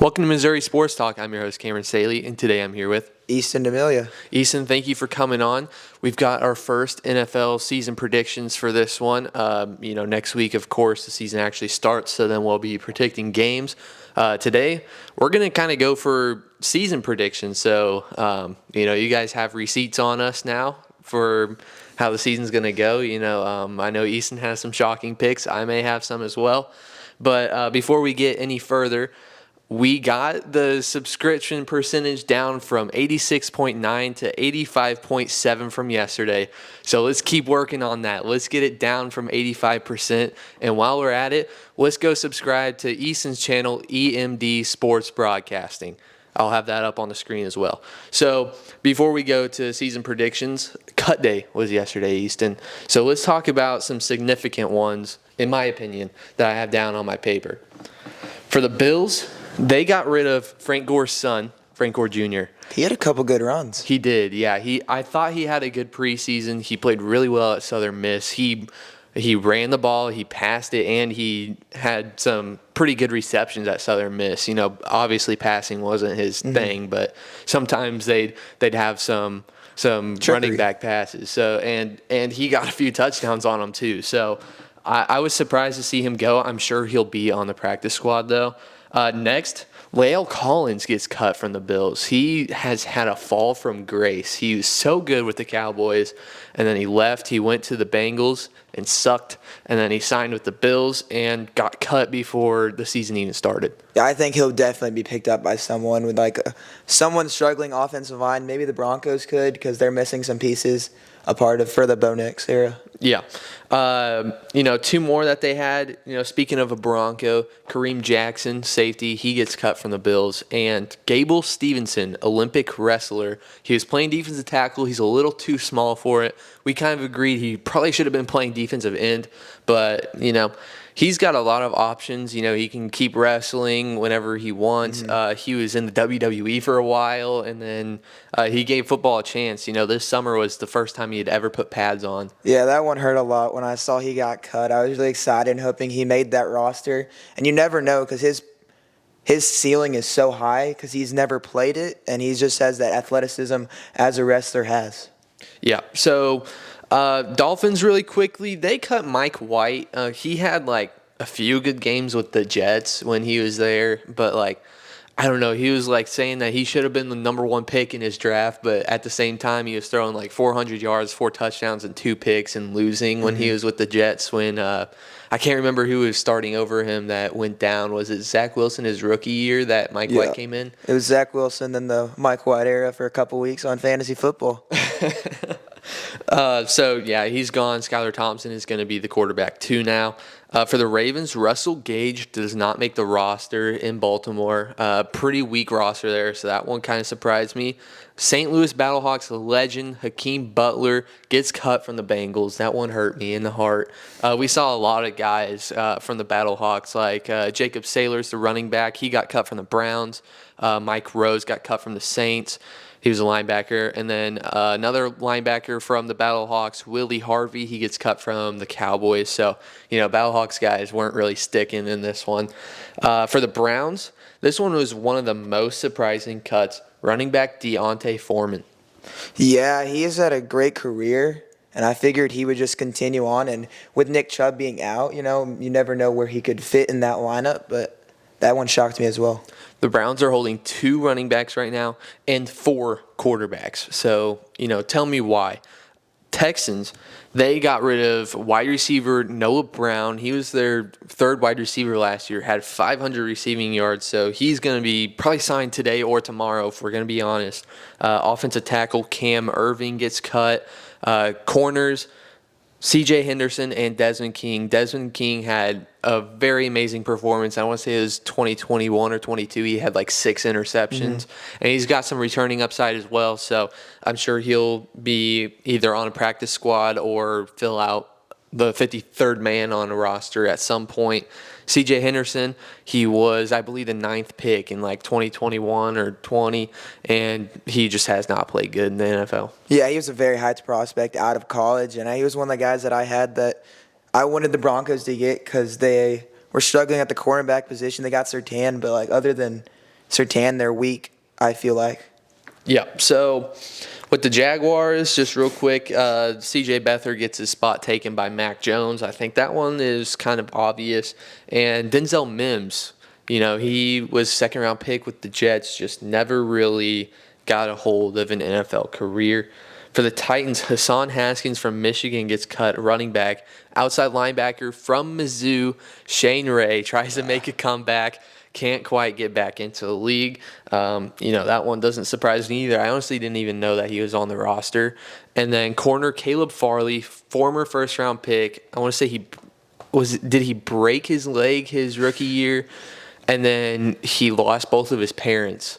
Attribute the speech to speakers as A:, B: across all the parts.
A: Welcome to Missouri Sports Talk. I'm your host, Cameron Staley, and today I'm here with
B: Easton D'Amelia.
A: Easton. Thank you for coming on. We've got our first NFL season predictions for this one. Next week, of course, the season actually starts, so then we'll be predicting games. Today, we're going to kind of go for season predictions. So, you guys have receipts on us now for how the season's going to go. I know Easton has some shocking picks. I may have some as well. But before we get any further, we got the subscription percentage down from 86.9 to 85.7 from yesterday. So let's keep working on that. Let's get it down from 85%. And while we're at it, let's go subscribe to Easton's channel, EMD Sports Broadcasting. I'll have that up on the screen as well. So before we go to season predictions, cut day was yesterday, Easton. So let's talk about some significant ones, in my opinion, that I have down on my paper. For the Bills, they got rid of Frank Gore's son, Frank Gore Jr.
B: He had a couple good runs.
A: He did, yeah. I thought he had a good preseason. He played really well at Southern Miss. He ran the ball, he passed it, and he had some pretty good receptions at Southern Miss. Obviously passing wasn't his thing, but sometimes they'd have some running back passes. So and he got a few touchdowns on them too. So I was surprised to see him go. I'm sure he'll be on the practice squad though. Next, La'el Collins gets cut from the Bills. He has had a fall from grace. He was so good with the Cowboys, and then he left. He went to the Bengals and sucked, and then he signed with the Bills and got cut before the season even started.
B: Yeah, I think he'll definitely be picked up by someone with someone struggling offensive line. Maybe the Broncos could because they're missing some pieces for the Bo Nix era.
A: Yeah. Two more that they had, speaking of a Bronco, Kareem Jackson, safety, he gets cut from the Bills. And Gable Stevenson, Olympic wrestler, he was playing defensive tackle. He's a little too small for it. We kind of agreed he probably should have been playing defensive end, but, he's got a lot of options. He can keep wrestling whenever he wants. He was in the WWE for a while, and then he gave football a chance. This summer was the first time he had ever put pads on.
B: Yeah, that one hurt a lot when I saw he got cut. I was really excited and hoping he made that roster. And you never know because his ceiling is so high because he's never played it, and he just has that athleticism as a wrestler has.
A: Yeah, so Dolphins really quickly, they cut Mike White. He had a few good games with the Jets when he was there, but I don't know, he was saying that he should have been the number one pick in his draft, but at the same time he was throwing 400 yards, 4 touchdowns and 2 picks and losing when he was with the Jets when I can't remember who was starting over him that went down. Was it Zach Wilson his rookie year that Mike White came in?
B: It was Zach Wilson, then the Mike White era for a couple weeks on fantasy football.
A: He's gone. Skylar Thompson is going to be the quarterback too now. For the Ravens, Russell Gage does not make the roster in Baltimore. Pretty weak roster there, so that one kind of surprised me. St. Louis Battlehawks legend Hakeem Butler gets cut from the Bengals. That one hurt me in the heart. We saw a lot of guys from the Battlehawks, like Jacob Saylor's the running back. He got cut from the Browns. Mike Rose got cut from the Saints. He was a linebacker. And then another linebacker from the Battlehawks, Willie Harvey, he gets cut from the Cowboys. So, Battlehawks guys weren't really sticking in this one. For the Browns, this one was one of the most surprising cuts. Running back Deontay Foreman.
B: Yeah, he has had a great career, and I figured he would just continue on. And with Nick Chubb being out, you never know where he could fit in that lineup, but that one shocked me as well.
A: The Browns are holding 2 running backs right now and 4 quarterbacks. So, tell me why. Texans, they got rid of wide receiver Noah Brown. He was their 3rd wide receiver last year, had 500 receiving yards. So he's going to be probably signed today or tomorrow, if we're going to be honest. Offensive tackle Cam Irving gets cut. Corners, C.J. Henderson and Desmond King. Desmond King had a very amazing performance. I want to say it was 2021 or 22. He had 6 interceptions. And he's got some returning upside as well. So I'm sure he'll be either on a practice squad or fill out the 53rd man on a roster at some point. C.J. Henderson, he was, I believe, the 9th pick in 2021 or 20, and he just has not played good in the NFL.
B: Yeah, he was a very high prospect out of college, and he was one of the guys that I had that I wanted the Broncos to get because they were struggling at the cornerback position. They got Surtain, but other than Sertan, they're weak, I feel like.
A: Yeah. So with the Jaguars, just real quick, C.J. Beathard gets his spot taken by Mac Jones. I think that one is kind of obvious. And Denzel Mims, he was second-round pick with the Jets, just never really got a hold of an NFL career. For the Titans, Hassan Haskins from Michigan gets cut, running back. Outside linebacker from Mizzou, Shane Ray tries to make a comeback. Can't quite get back into the league. That one doesn't surprise me either. I honestly didn't even know that he was on the roster. And then corner Caleb Farley, former first-round pick. I want to say did he break his leg his rookie year? And then he lost both of his parents.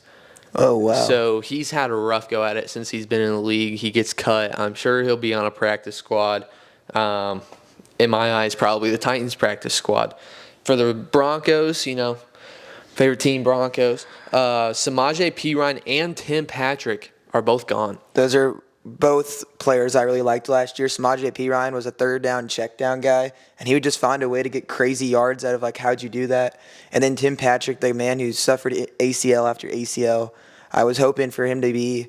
B: Oh, wow.
A: So he's had a rough go at it since he's been in the league. He gets cut. I'm sure he'll be on a practice squad. In my eyes, probably the Titans practice squad. For the Broncos, favorite team Broncos, Samaje Perine and Tim Patrick are both gone.
B: Those are both players I really liked last year. Samaje Perine was a third down, check down guy, and he would just find a way to get crazy yards out of, how'd you do that? And then Tim Patrick, the man who suffered ACL after ACL, I was hoping for him to be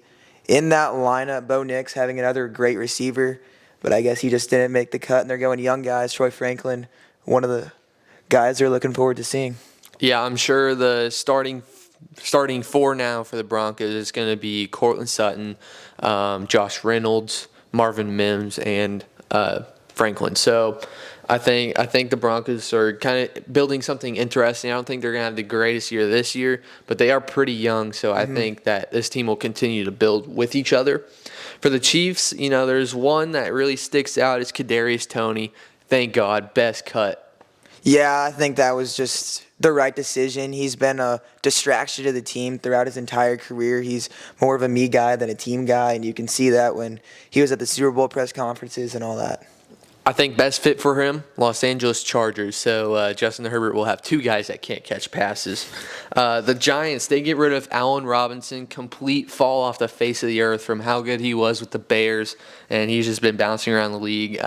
B: in that lineup. Bo Nix having another great receiver, but I guess he just didn't make the cut, and they're going young guys. Troy Franklin, one of the guys they're looking forward to seeing.
A: Yeah, I'm sure the starting four now for the Broncos is going to be Cortland Sutton, Josh Reynolds, Marvin Mims, and Franklin. So I think the Broncos are kind of building something interesting. I don't think they're going to have the greatest year this year, but they are pretty young. So I think that this team will continue to build with each other. For the Chiefs, there's one that really sticks out. It's Kadarius Toney. Thank God, best cut.
B: Yeah, I think that was just the right decision. He's been a distraction to the team throughout his entire career. He's more of a me guy than a team guy, and you can see that when he was at the Super Bowl press conferences and all that.
A: I think best fit for him, Los Angeles Chargers. So Justin Herbert will have two guys that can't catch passes. The Giants, they get rid of Allen Robinson, complete fall off the face of the earth from how good he was with the Bears, and he's just been bouncing around the league.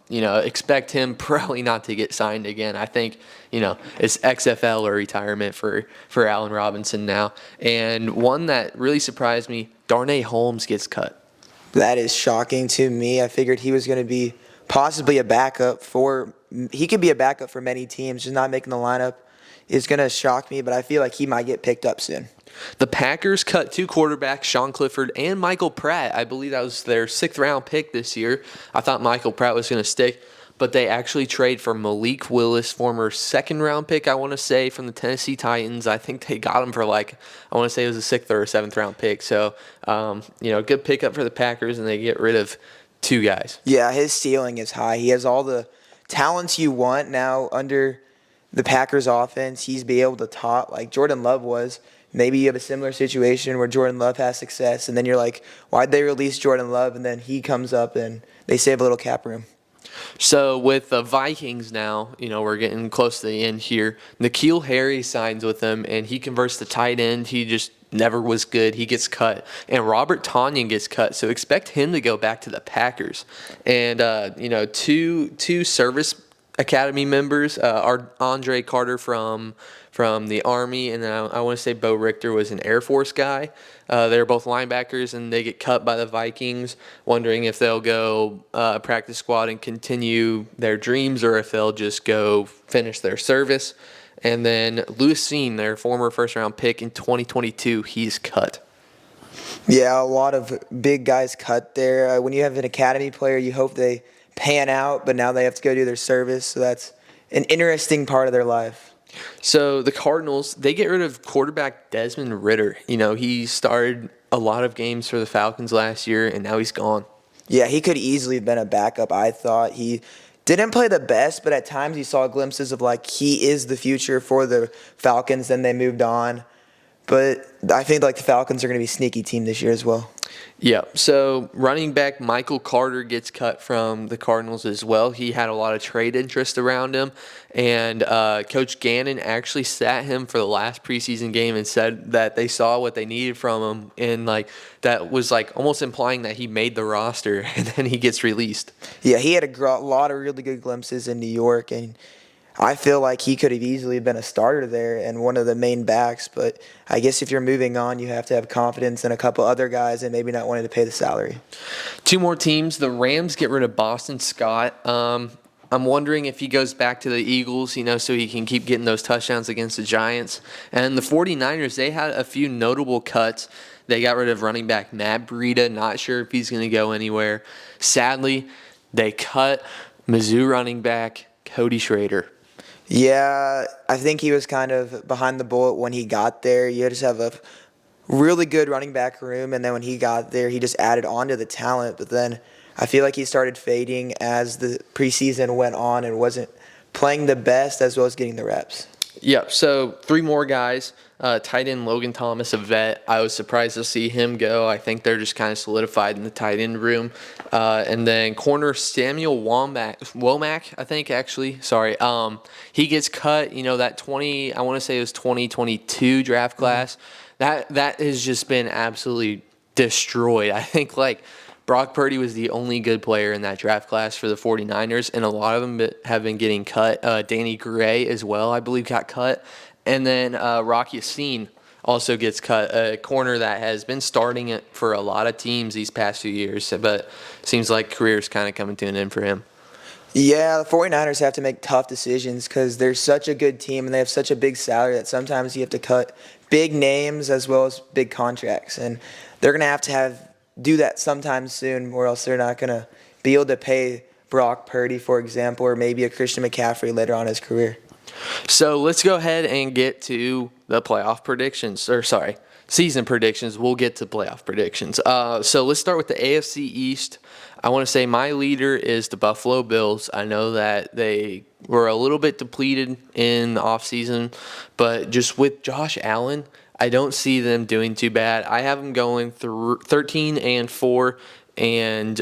A: Expect him probably not to get signed again. I think, it's XFL or retirement for Allen Robinson now. And one that really surprised me, Darnay Holmes gets cut.
B: That is shocking to me. I figured he was going to be possibly a backup he could be a backup for many teams. Just not making the lineup is going to shock me, but I feel like he might get picked up soon.
A: The Packers cut two quarterbacks, Sean Clifford and Michael Pratt. I believe that was their 6th-round pick this year. I thought Michael Pratt was going to stick, but they actually trade for Malik Willis, former 2nd-round pick, I want to say, from the Tennessee Titans. I think they got him for I want to say it was a 6th or a 7th-round pick. So, good pickup for the Packers, and they get rid of two guys.
B: Yeah, his ceiling is high. He has all the talents you want now under the Packers offense. He's be able to top like Jordan Love was. Maybe you have a similar situation where Jordan Love has success, and then you're like, why'd they release Jordan Love? And then he comes up and they save a little cap room.
A: So with the Vikings now, we're getting close to the end here. N'Keal Harry signs with them, and he converts to tight end. He just never was good. He gets cut. And Robert Tonyan gets cut, so expect him to go back to the Packers. And, two service academy members are Andre Carter from the Army, and then I want to say Bo Richter was an Air Force guy. They're both linebackers, and they get cut by the Vikings, wondering if they'll go practice squad and continue their dreams or if they'll just go finish their service. And then Louis Seen, their former 1st-round pick in 2022, he's cut.
B: Yeah, a lot of big guys cut there. When you have an academy player, you hope they pan out, but now they have to go do their service, so that's an interesting part of their life.
A: So the Cardinals, they get rid of quarterback Desmond Ridder. He started a lot of games for the Falcons last year, and now he's gone.
B: Yeah, he could easily have been a backup, I thought. He didn't play the best, but at times you saw glimpses of he is the future for the Falcons. Then they moved on. But I think the Falcons are going to be a sneaky team this year as well.
A: Yeah, so running back Michael Carter gets cut from the Cardinals as well. He had a lot of trade interest around him, and Coach Gannon actually sat him for the last preseason game and said that they saw what they needed from him, and that was almost implying that he made the roster, and then he gets released.
B: Yeah, he had a lot of really good glimpses in New York, and I feel like he could have easily been a starter there and one of the main backs. But I guess if you're moving on, you have to have confidence in a couple other guys and maybe not wanting to pay the salary.
A: Two more teams. The Rams get rid of Boston Scott. I'm wondering if he goes back to the Eagles, so he can keep getting those touchdowns against the Giants. And the 49ers, they had a few notable cuts. They got rid of running back Matt Breida. Not sure if he's going to go anywhere. Sadly, they cut Mizzou running back Cody Schrader.
B: Yeah, I think he was kind of behind the bullet when he got there. You just have a really good running back room, and then when he got there, he just added on to the talent. But then I feel like he started fading as the preseason went on and wasn't playing the best as well as getting the reps.
A: Yep. So three more guys. Tight end Logan Thomas, a vet. I was surprised to see him go. I think they're just kind of solidified in the tight end room. And then corner Samuel Womack, I think actually. Sorry. He gets cut. That I want to say it was 2022 draft class. That has just been absolutely destroyed. I think Brock Purdy was the only good player in that draft class for the 49ers, and a lot of them have been getting cut. Danny Gray as well, I believe, got cut. And then Rock Yassin also gets cut, a corner that has been starting it for a lot of teams these past few years, but seems like career's kind of coming to an end for him.
B: Yeah, the 49ers have to make tough decisions because they're such a good team and they have such a big salary that sometimes you have to cut big names as well as big contracts. And they're going to have do that sometime soon, or else they're not going to be able to pay Brock Purdy, for example, or maybe a Christian McCaffrey later on in his career.
A: So let's go ahead and get to the playoff predictions. Season predictions. We'll get to playoff predictions. So let's start with the AFC East. I want to say my leader is the Buffalo Bills. I know that they were a little bit depleted in the offseason, but just with Josh Allen, I don't see them doing too bad. I have them going through 13-4 and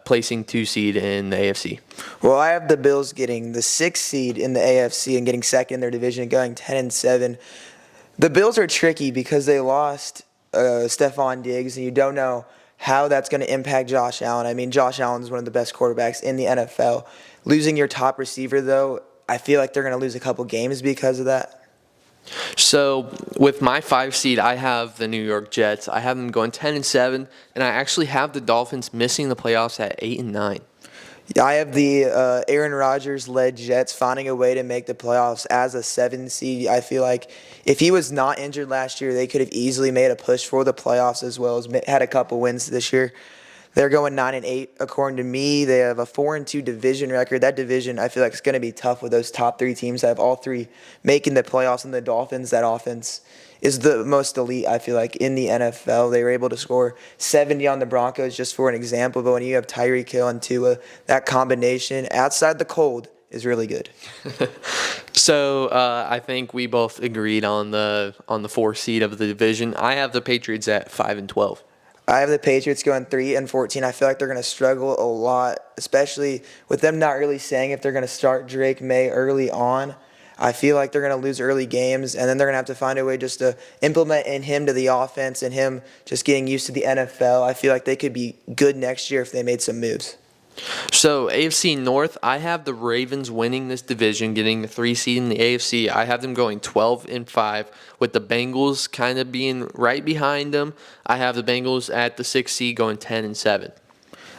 A: placing 2 seed in the AFC.
B: Well, I have the Bills getting the 6th seed in the AFC and getting second in their division, going 10-7. The Bills are tricky because they lost Stephon Diggs, and you don't know how that's going to impact Josh Allen. I mean, Josh Allen is one of the best quarterbacks in the NFL. Losing your top receiver, though, I feel like they're going to lose a couple games because of that.
A: So with my 5 seed, I have the New York Jets. I have them going 10-7, and I actually have the Dolphins missing the playoffs at 8-9.
B: I have the Aaron Rodgers-led Jets finding a way to make the playoffs as a 7 seed. I feel like if he was not injured last year, they could have easily made a push for the playoffs as well as had a couple wins this year. They're going 9-8 according to me. They have a 4-2 division record. That division, I feel like, is going to be tough with those top 3 teams that have all 3 making the playoffs. And the Dolphins, that offense is the most elite, I feel like, in the NFL. They were able to score 70 on the Broncos, just for an example. But when you have Tyreek Hill and Tua, that combination outside the cold is really good.
A: So I think we both agreed on the 4 seed of the division. I have the Patriots at 5-12.
B: I have the Patriots going 3-14. I feel like they're going to struggle a lot, especially with them not really saying if they're going to start Drake May early on. I feel like they're going to lose early games, and then they're going to have to find a way just to implement in him to the offense and him just getting used to the NFL. I feel like they could be good next year if they made some moves.
A: So AFC North, I have the Ravens winning this division, getting the 3 seed in the AFC. I have them going 12-5, with the Bengals kind of being right behind them. I have the Bengals at the 6th seed going 10-7.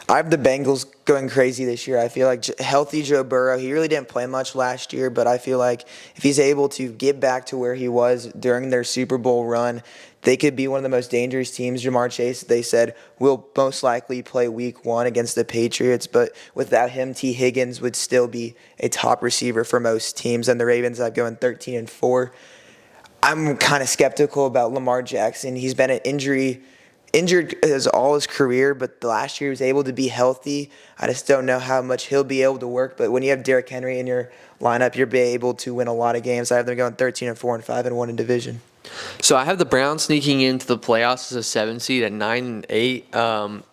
B: I have the Bengals going crazy this year. I feel like healthy Joe Burrow, he really didn't play much last year, but I feel like if he's able to get back to where he was during their Super Bowl run, they could be one of the most dangerous teams. Jamar Chase, they said, will most likely play week 1 against the Patriots, but without him, T. Higgins would still be a top receiver for most teams, and the Ravens have going 13-4. I'm kind of skeptical about Lamar Jackson. He's been injured as all his career, but the last year he was able to be healthy. I just don't know how much he'll be able to work, but when you have Derrick Henry in your lineup, you'll be able to win a lot of games. I have them going 13-4 and 5-1 in division.
A: So I have the Browns sneaking into the playoffs as a 7 seed at 9-8.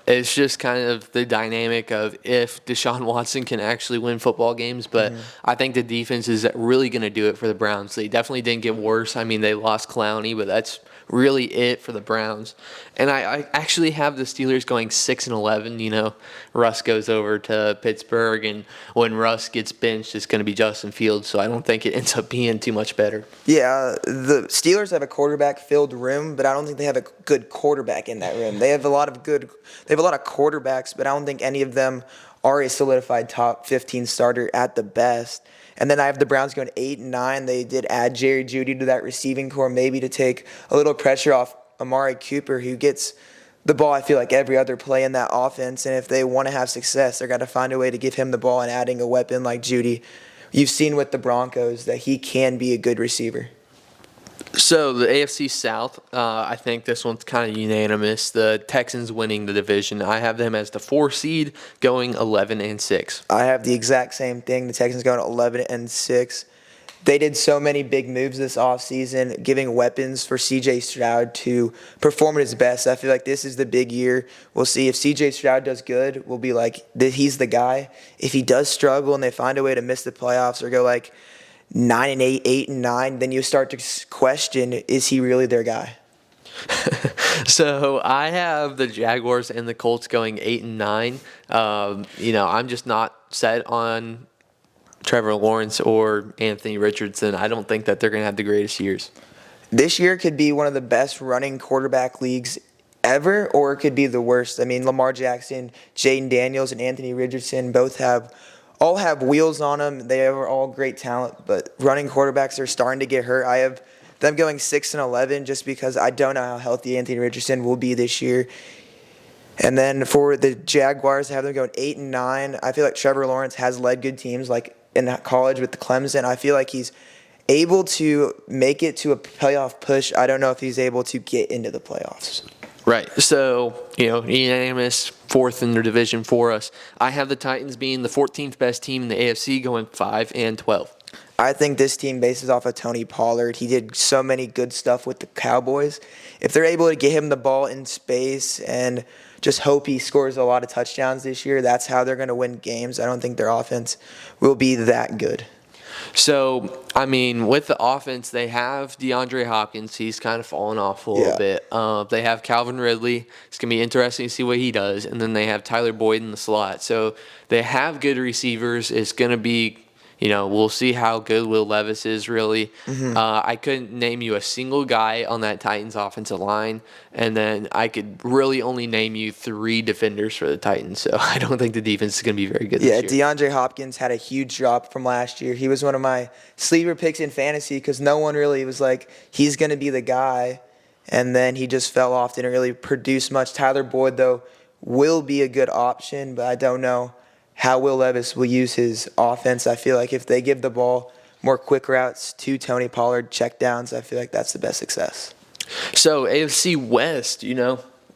A: It's just kind of the dynamic of if Deshaun Watson can actually win football games, but I think the defense is really going to do it for the Browns. They definitely didn't get worse. I mean, they lost Clowney, but that's really it for the Browns. And I actually have the Steelers going 6-11. Russ goes over to Pittsburgh, and when Russ gets benched, it's going to be Justin Fields. So I don't think it ends up being too much better.
B: Yeah, the Steelers have a quarterback-filled room, but I don't think they have a good quarterback in that room. They have a lot of quarterbacks, but I don't think any of them are a solidified top 15 starter at the best. And then I have the Browns going 8-9. They did add Jerry Jeudy to that receiving core, maybe to take a little pressure off Amari Cooper, who gets the ball, I feel like, every other play in that offense. And if they want to have success, they're got to find a way to give him the ball, and adding a weapon like Jeudy. You've seen with the Broncos that he can be a good receiver.
A: So the AFC South, I think this one's kind of unanimous. The Texans winning the division. I have them as the 4 seed, going 11-6.
B: I have the exact same thing. The Texans going 11-6. They did so many big moves this offseason, giving weapons for C.J. Stroud to perform at his best. I feel like this is the big year. We'll see if C.J. Stroud does good. We'll be like, he's the guy. If he does struggle and they find a way to miss the playoffs or go like 9-8, 8-9, then you start to question, is he really their guy?
A: So I have the Jaguars and the Colts going 8-9. I'm just not set on Trevor Lawrence or Anthony Richardson. I don't think that they're going to have the greatest years.
B: This year could be one of the best running quarterback leagues ever, or it could be the worst. I mean, Lamar Jackson, Jaden Daniels, and Anthony Richardson all have wheels on them. They are all great talent, but running quarterbacks are starting to get hurt. I have them going 6-11 just because I don't know how healthy Anthony Richardson will be this year. And then for the Jaguars, I have them going 8-9. I feel like Trevor Lawrence has led good teams, like in college with the Clemson. I feel like he's able to make it to a playoff push. I don't know if he's able to get into the playoffs.
A: Right. So, unanimous 4th in the division for us. I have the Titans being the 14th best team in the AFC, going 5-12.
B: I think this team bases off of Tony Pollard. He did so many good stuff with the Cowboys. If they're able to get him the ball in space and just hope he scores a lot of touchdowns this year, that's how they're going to win games. I don't think their offense will be that good.
A: So, with the offense, they have DeAndre Hopkins. He's kind of fallen off a little bit. They have Calvin Ridley. It's going to be interesting to see what he does. And then they have Tyler Boyd in the slot. So, they have good receivers. It's going to be, we'll see how good Will Levis is, really. I couldn't name you a single guy on that Titans offensive line. And then I could really only name you 3 defenders for the Titans. So, I don't think the defense is going to be very good this year.
B: DeAndre Hopkins had a huge drop from last year. He was one of my sleeper picks in fantasy because no one really was like, he's going to be the guy. And then he just fell off, didn't really produce much. Tyler Boyd, though, will be a good option, but I don't know how Will Levis will use his offense. I feel like if they give the ball more quick routes to Tony Pollard, check downs, I feel like that's the best success.
A: So, AFC West,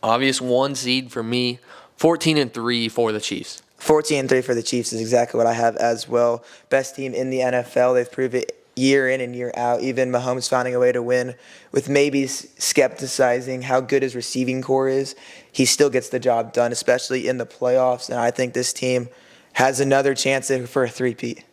A: obvious 1 seed for me, 14-3 for the Chiefs.
B: 14-3 for the Chiefs is exactly what I have as well. Best team in the NFL. They've proved it year in and year out. Even Mahomes finding a way to win with maybe skepticizing how good his receiving core is. He still gets the job done, especially in the playoffs. And I think this team has another chance for a three-peat.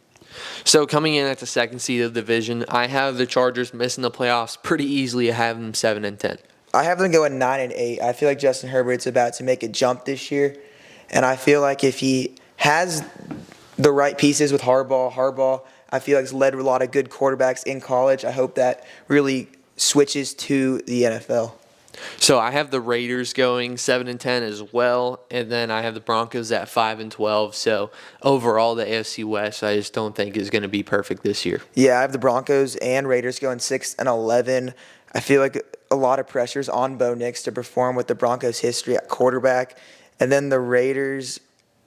A: So coming in at the 2nd seed of the division, I have the Chargers missing the playoffs pretty easily. I have them 7-10.
B: I have them going 9-8. I feel like Justin Herbert's about to make a jump this year. And I feel like if he has the right pieces with Harbaugh, I feel like he's led a lot of good quarterbacks in college. I hope that really switches to the NFL.
A: So I have the Raiders going 7-10 as well, and then I have the Broncos at 5-12. So overall, the AFC West, I just don't think is going to be perfect this year.
B: Yeah, I have the Broncos and Raiders going 6-11. I feel like a lot of pressures on Bo Nix to perform with the Broncos' history at quarterback, and then the Raiders,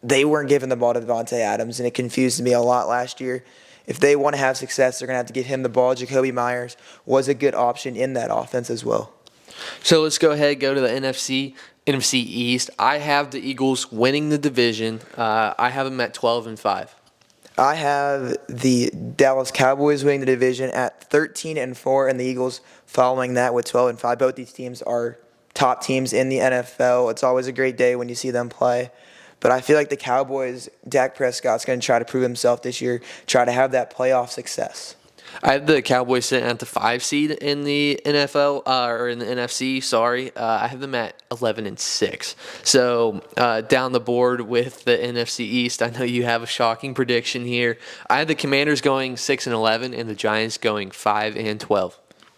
B: they weren't giving the ball to Devontae Adams, and it confused me a lot last year. If they want to have success, they're going to have to give him the ball. Jacoby Myers was a good option in that offense as well.
A: So let's go ahead and go to the NFC East. I have the Eagles winning the division. I have them at 12-5.
B: I have the Dallas Cowboys winning the division at 13-4, and the Eagles following that with 12-5. Both these teams are top teams in the NFL. It's always a great day when you see them play. But I feel like the Cowboys, Dak Prescott's going to try to prove himself this year, try to have that playoff success.
A: I have the Cowboys sitting at the 5 seed in the NFL or in the NFC. Sorry, I have them at 11-6. So down the board with the NFC East, I know you have a shocking prediction here. I have the Commanders going 6-11 and the Giants going 5-12.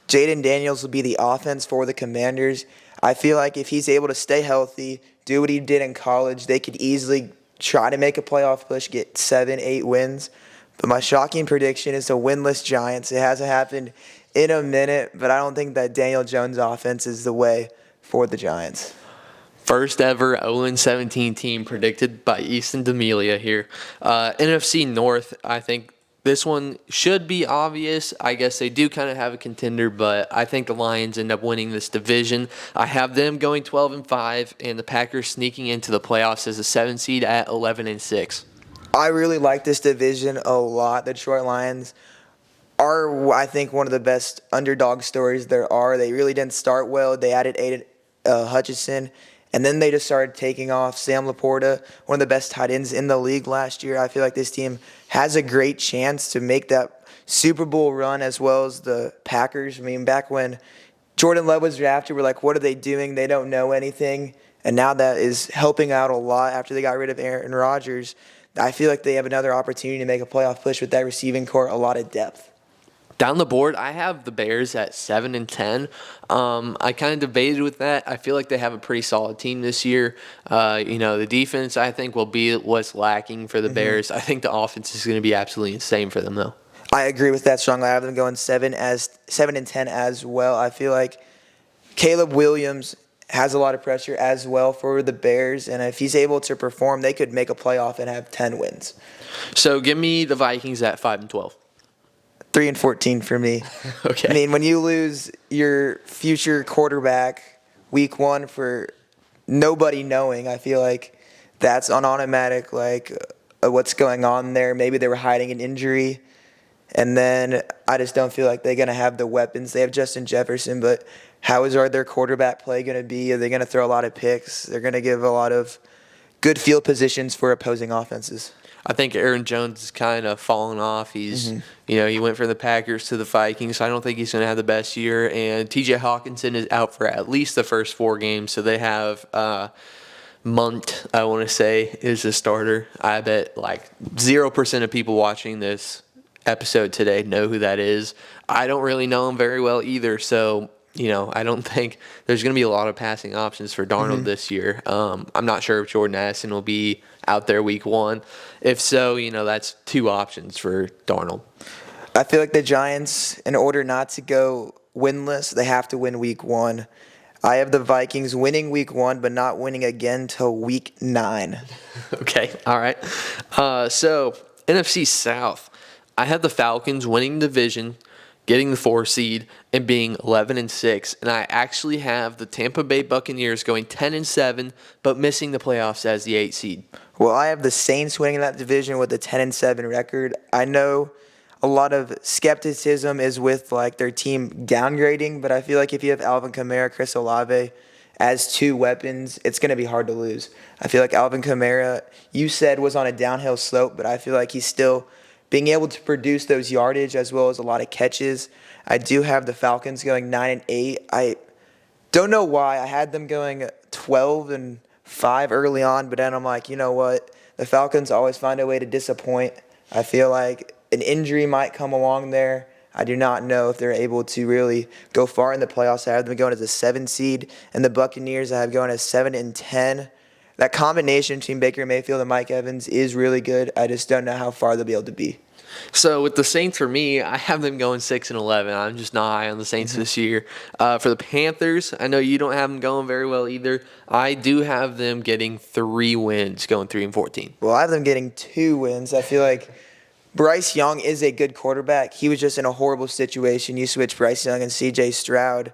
B: Jaden Daniels will be the offense for the Commanders. I feel like if he's able to stay healthy, do what he did in college, they could easily try to make a playoff push, get 7, 8 wins. But my shocking prediction is the winless Giants. It hasn't happened in a minute, but I don't think that Daniel Jones' offense is the way for the Giants.
A: First ever 0-17 team predicted by Easton D'Amelia here. NFC North, I think this one should be obvious. I guess they do kind of have a contender, but I think the Lions end up winning this division. I have them going 12-5, and the Packers sneaking into the playoffs as a 7 seed at 11-6.
B: I really like this division a lot. The Detroit Lions are, I think, one of the best underdog stories there are. They really didn't start well. They added Aiden Hutchinson, and then they just started taking off. Sam Laporta, one of the best tight ends in the league last year. I feel like this team has a great chance to make that Super Bowl run as well as the Packers. I mean, back when Jordan Love was drafted, we're like, what are they doing? They don't know anything. And now that is helping out a lot after they got rid of Aaron Rodgers. I feel like they have another opportunity to make a playoff push with that receiving core, a lot of depth.
A: Down the board, I have the Bears at 7-10. I kind of debated with that. I feel like they have a pretty solid team this year. The defense I think will be what's lacking for the Bears. I think the offense is going to be absolutely insane for them though.
B: I agree with that strongly. I have them going 7-10 as well. I feel like Caleb Williams has a lot of pressure as well for the Bears, and if he's able to perform, they could make a playoff and have 10 wins.
A: So give me the Vikings at 5-12.
B: 3-14 for me.
A: Okay.
B: I mean, when you lose your future quarterback week 1 for nobody knowing, I feel like that's on automatic, what's going on there. Maybe they were hiding an injury. And then I just don't feel like they're going to have the weapons. They have Justin Jefferson, but how is their quarterback play going to be? Are they going to throw a lot of picks? They're going to give a lot of good field positions for opposing offenses.
A: I think Aaron Jones is kind of fallen off. He went from the Packers to the Vikings, so I don't think he's going to have the best year. And T.J. Hawkinson is out for at least the first 4 games, so they have Munt, I want to say, is a starter. I bet 0% of people watching this episode today know who that is. I don't really know him very well either, so I don't think there's going to be a lot of passing options for Darnold this year. I'm not sure if Jordan Addison will be out there week 1. If so, that's 2 options for Darnold.
B: I feel like the Giants, in order not to go winless, they have to win week 1. I have the Vikings winning week 1, but not winning again till week 9.
A: Okay, all right. So NFC South, I have the Falcons winning the division, getting the 4 seed, and being 11-6. And I actually have the Tampa Bay Buccaneers going 10-7, but missing the playoffs as the 8 seed.
B: Well, I have the Saints winning that division with a 10-7 record. I know a lot of skepticism is with their team downgrading, but I feel like if you have Alvin Kamara, Chris Olave as 2 weapons, it's going to be hard to lose. I feel like Alvin Kamara, you said, was on a downhill slope, but I feel like he's still being able to produce those yardage as well as a lot of catches. I do have the Falcons going 9-8. I don't know why. I had them going 12-5 early on, but then I'm like, you know what? The Falcons always find a way to disappoint. I feel like an injury might come along there. I do not know if they're able to really go far in the playoffs. I have them going as a 7 seed, and the Buccaneers I have going as 7-10. That combination between Baker Mayfield and Mike Evans is really good. I just don't know how far they'll be able to be.
A: So with the Saints, for me, I have them going 6-11. I'm just not high on the Saints this year. For the Panthers, I know you don't have them going very well either. I do have them getting 3 wins, going 3-14.
B: Well, I have them getting 2 wins. I feel like Bryce Young is a good quarterback. He was just in a horrible situation. You switch Bryce Young and C.J. Stroud.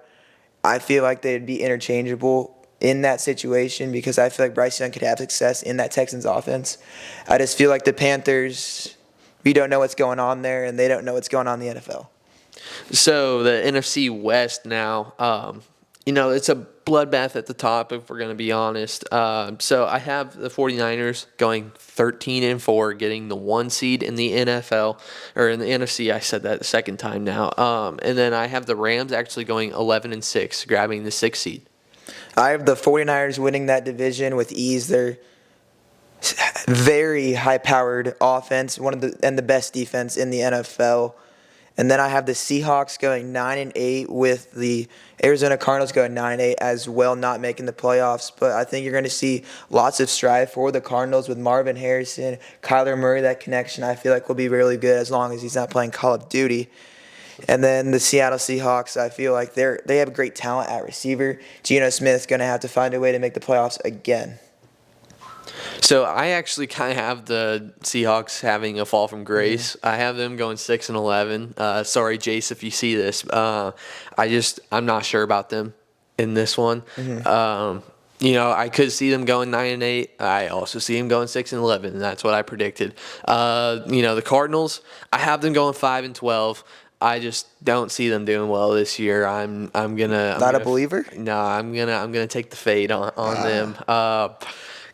B: I feel like they'd be interchangeable in that situation because I feel like Bryce Young could have success in that Texans offense. I just feel like the Panthers, we don't know what's going on there, and they don't know what's going on in the NFL.
A: So the NFC West now, It's a bloodbath at the top, if we're going to be honest. So I have the 49ers going 13-4, getting the 1 seed in the NFL, or in the NFC. I said that the second time now. And then I have the Rams actually going 11-6, grabbing the 6th seed.
B: I have the 49ers winning that division with ease. They're very high-powered offense, and the best defense in the NFL. And then I have the Seahawks going 9-8 with the Arizona Cardinals going 9-8 as well, not making the playoffs. But I think you're going to see lots of strive for the Cardinals with Marvin Harrison, Kyler Murray. That connection I feel like will be really good as long as he's not playing Call of Duty. And then the Seattle Seahawks, I feel like they have great talent at receiver. Geno Smith's going to have to find a way to make the playoffs again.
A: So I actually kind of have the Seahawks having a fall from grace. I have them going 6-11. Sorry, Jace, if you see this. I'm not sure about them in this one. I could see them going 9-8. I also see them going 6-11, and that's what I predicted. The Cardinals, I have them going 5-12. I just don't see them doing well this year. I'm gonna
B: Not a believer?
A: No, I'm gonna take the fade on them.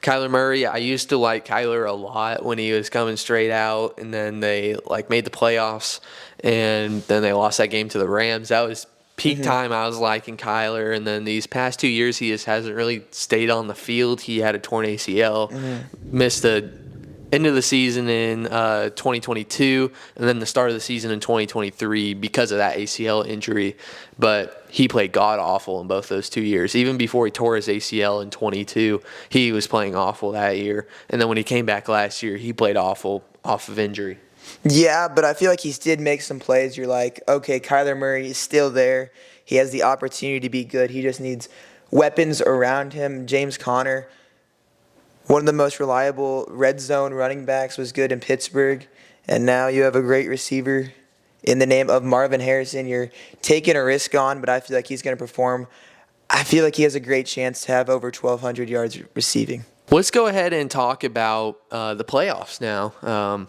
A: Kyler Murray, I used to like Kyler a lot when he was coming straight out, and then they made the playoffs, and then they lost that game to the Rams. That was peak time. I was liking Kyler, and then these past 2 years he just hasn't really stayed on the field. He had a torn ACL, missed the end of the season in 2022, and then the start of the season in 2023 because of that ACL injury. But he played god-awful in both those 2 years. Even before he tore his ACL in 22, he was playing awful that year. And then when he came back last year, he played awful off of injury.
B: Yeah, but I feel like he did make some plays. You're like, okay, Kyler Murray is still there. He has the opportunity to be good. He just needs weapons around him. James Conner, one of the most reliable red zone running backs, was good in Pittsburgh. And now you have a great receiver in the name of Marvin Harrison. You're taking a risk on, but I feel like he's going to perform. I feel like he has a great chance to have over 1,200 yards receiving.
A: Let's go ahead and talk about the playoffs now.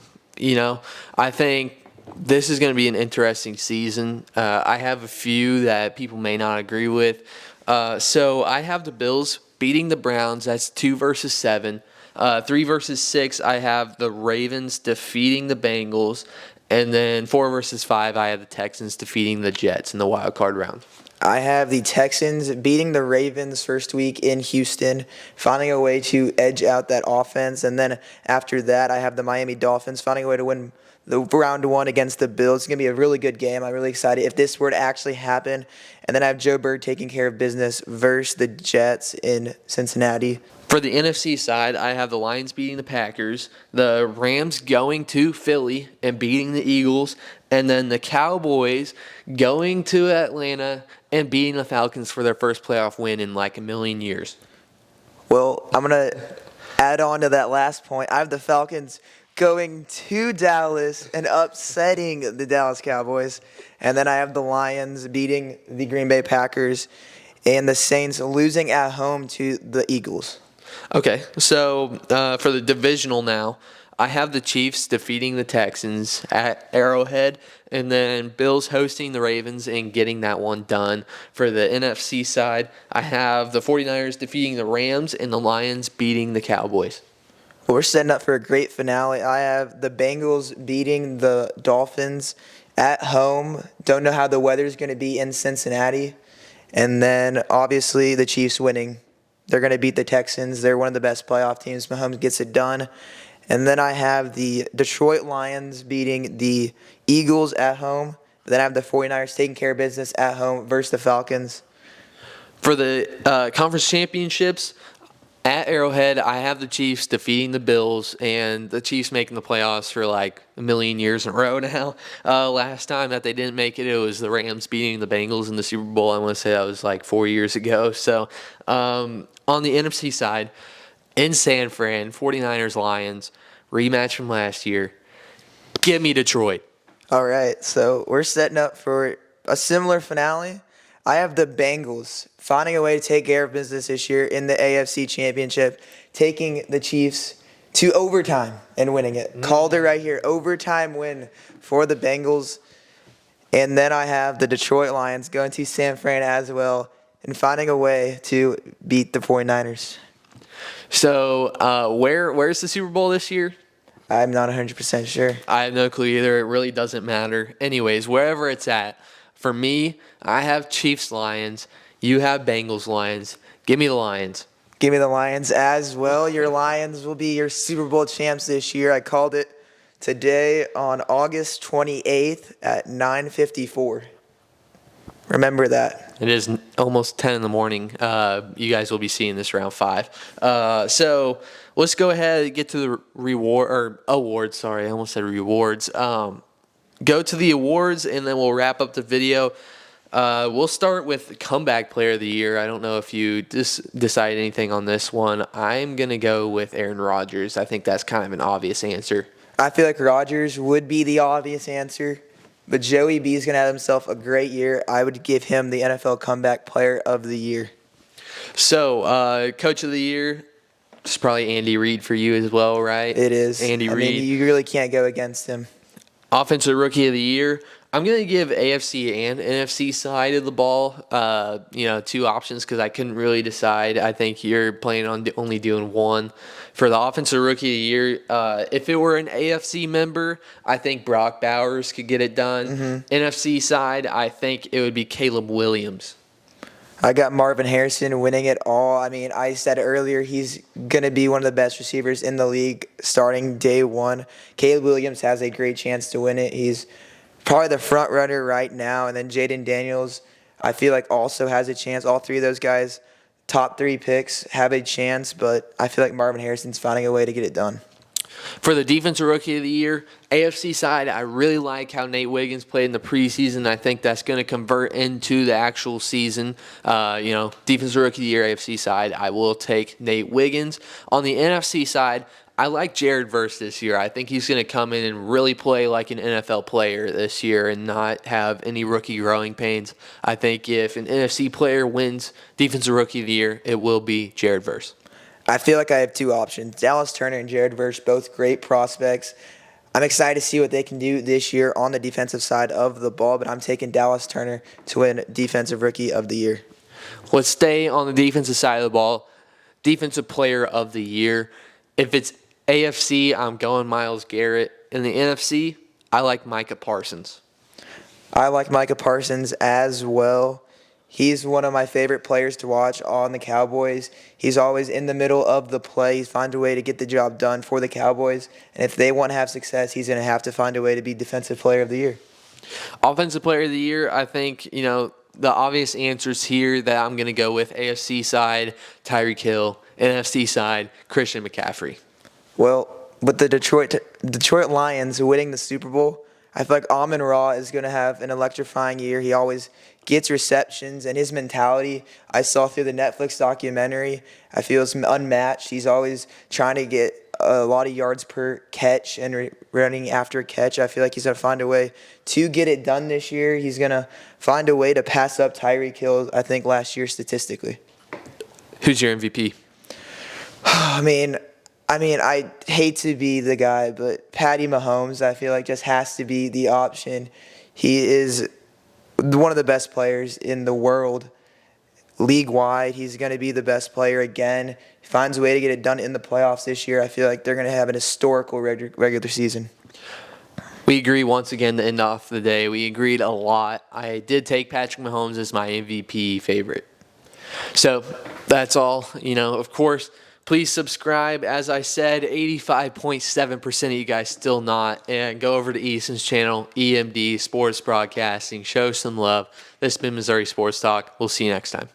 A: I think this is going to be an interesting season. I have a few that people may not agree with. So I have the Bills beating the Browns. That's 2-7. 3-6, I have the Ravens defeating the Bengals. And then 4-5, I have the Texans defeating the Jets in the wild card round.
B: I have the Texans beating the Ravens first week in Houston, finding a way to edge out that offense. And then after that, I have the Miami Dolphins finding a way to win the round one against the Bills. It's going to be a really good game. I'm really excited if this were to actually happen. And then I have Joe Burrow taking care of business versus the Jets in Cincinnati.
A: For the NFC side, I have the Lions beating the Packers, the Rams going to Philly and beating the Eagles, and then the Cowboys going to Atlanta and beating the Falcons for their first playoff win in like a million years.
B: Well, I'm going to add on to that last point. I have the Falcons going to Dallas and upsetting the Dallas Cowboys. And then I have the Lions beating the Green Bay Packers and the Saints losing at home to the Eagles.
A: Okay, so for the divisional now, I have the Chiefs defeating the Texans at Arrowhead, and then Bills hosting the Ravens and getting that one done. For the NFC side, I have the 49ers defeating the Rams and the Lions beating the Cowboys.
B: Well, we're setting up for a great finale. I have the Bengals beating the Dolphins at home. Don't know how the weather's going to be in Cincinnati. And then, obviously, the Chiefs winning. They're going to beat the Texans. They're one of the best playoff teams. Mahomes gets it done. And then I have the Detroit Lions beating the Eagles at home. Then I have the 49ers taking care of business at home versus the Falcons.
A: For the conference championships, at Arrowhead, I have the Chiefs defeating the Bills, and the Chiefs making the playoffs for like a million years in a row now. Last time that they didn't make it, it was the Rams beating the Bengals in the Super Bowl. I want to say that was like 4 years ago. So on the NFC side, in San Fran, 49ers Lions, rematch from last year. Give me Detroit.
B: All right, so we're setting up for a similar finale. I have the Bengals finding a way to take care of business this year in the AFC Championship, taking the Chiefs to overtime and winning it. Called it right here, overtime win for the Bengals. And then I have the Detroit Lions going to San Fran as well, and finding a way to beat the 49ers.
A: So where's the Super Bowl this year?
B: I'm not 100% sure.
A: I have no clue either. It really doesn't matter. Anyways, wherever it's at, for me, I have Chiefs Lions. You have Bengals Lions. Give me the Lions.
B: Give me the Lions as well. Your Lions will be your Super Bowl champs this year. I called it today on August 28th at 9:54. Remember that.
A: It is almost 10 in the morning. You guys will be seeing this around 5. So let's go ahead and get to the awards. Sorry, I almost said rewards. Go to the awards, and then we'll wrap up the video. We'll start with Comeback Player of the Year. I don't know if you decide anything on this one. I'm going to go with Aaron Rodgers. I think that's kind of an obvious answer.
B: I feel like Rodgers would be the obvious answer, but Joey B is going to have himself a great year. I would give him the NFL Comeback Player of the Year.
A: So, Coach of the Year, it's probably Andy Reid for you as well, right?
B: It is.
A: Andy Reid.
B: I mean, you really can't go against him.
A: Offensive Rookie of the Year, I'm going to give AFC and NFC side of the ball, 2 options because I couldn't really decide. I think you're planning on only doing one. For the Offensive Rookie of the Year, if it were an AFC member, I think Brock Bowers could get it done.
B: Mm-hmm.
A: NFC side, I think it would be Caleb Williams.
B: I got Marvin Harrison winning it all. I mean, I said earlier he's going to be one of the best receivers in the league starting day one. Caleb Williams has a great chance to win it. He's probably the front runner right now. And then Jaden Daniels, I feel like also has a chance. All 3 of those guys, top 3 picks, have a chance. But I feel like Marvin Harrison's finding a way to get it done.
A: For the Defensive Rookie of the Year, AFC side, I really like how Nate Wiggins played in the preseason. I think that's going to convert into the actual season. Defensive Rookie of the Year, AFC side, I will take Nate Wiggins. On the NFC side, I like Jared Verse this year. I think he's going to come in and really play like an NFL player this year and not have any rookie growing pains. I think if an NFC player wins Defensive Rookie of the Year, it will be Jared Verse.
B: I feel like I have 2 options. Dallas Turner and Jared Verse, both great prospects. I'm excited to see what they can do this year on the defensive side of the ball, but I'm taking Dallas Turner to win Defensive Rookie of the Year.
A: Let's stay on the defensive side of the ball. Defensive Player of the Year. If it's AFC, I'm going Myles Garrett. In the NFC, I like Micah Parsons.
B: I like Micah Parsons as well. He's one of my favorite players to watch on the Cowboys. He's always in the middle of the play. He finds a way to get the job done for the Cowboys. And if they want to have success, he's going to have to find a way to be Defensive Player of the Year.
A: Offensive Player of the Year, I think, the obvious answers here that I'm going to go with AFC side, Tyreek Hill, NFC side, Christian McCaffrey.
B: Well, with the Detroit Lions winning the Super Bowl, I feel like Amon-Ra is going to have an electrifying year. He always gets receptions, and his mentality I saw through the Netflix documentary, I feel is unmatched. He's always trying to get a lot of yards per catch and running after a catch. I feel like he's going to find a way to get it done this year. He's going to find a way to pass up Tyreek Hill, I think, last year statistically.
A: Who's your MVP?
B: I mean, I hate to be the guy, but Patty Mahomes, I feel like, just has to be the option. He is one of the best players in the world, league-wide. He's going to be the best player again. He finds a way to get it done in the playoffs this year. I feel like they're going to have an historical regular season.
A: We agree once again to end off the day. We agreed a lot. I did take Patrick Mahomes as my MVP favorite. So that's all. Of course, please subscribe. As I said, 85.7% of you guys still not. And go over to Easton's channel, EMD Sports Broadcasting. Show some love. This has been Missouri Sports Talk. We'll see you next time.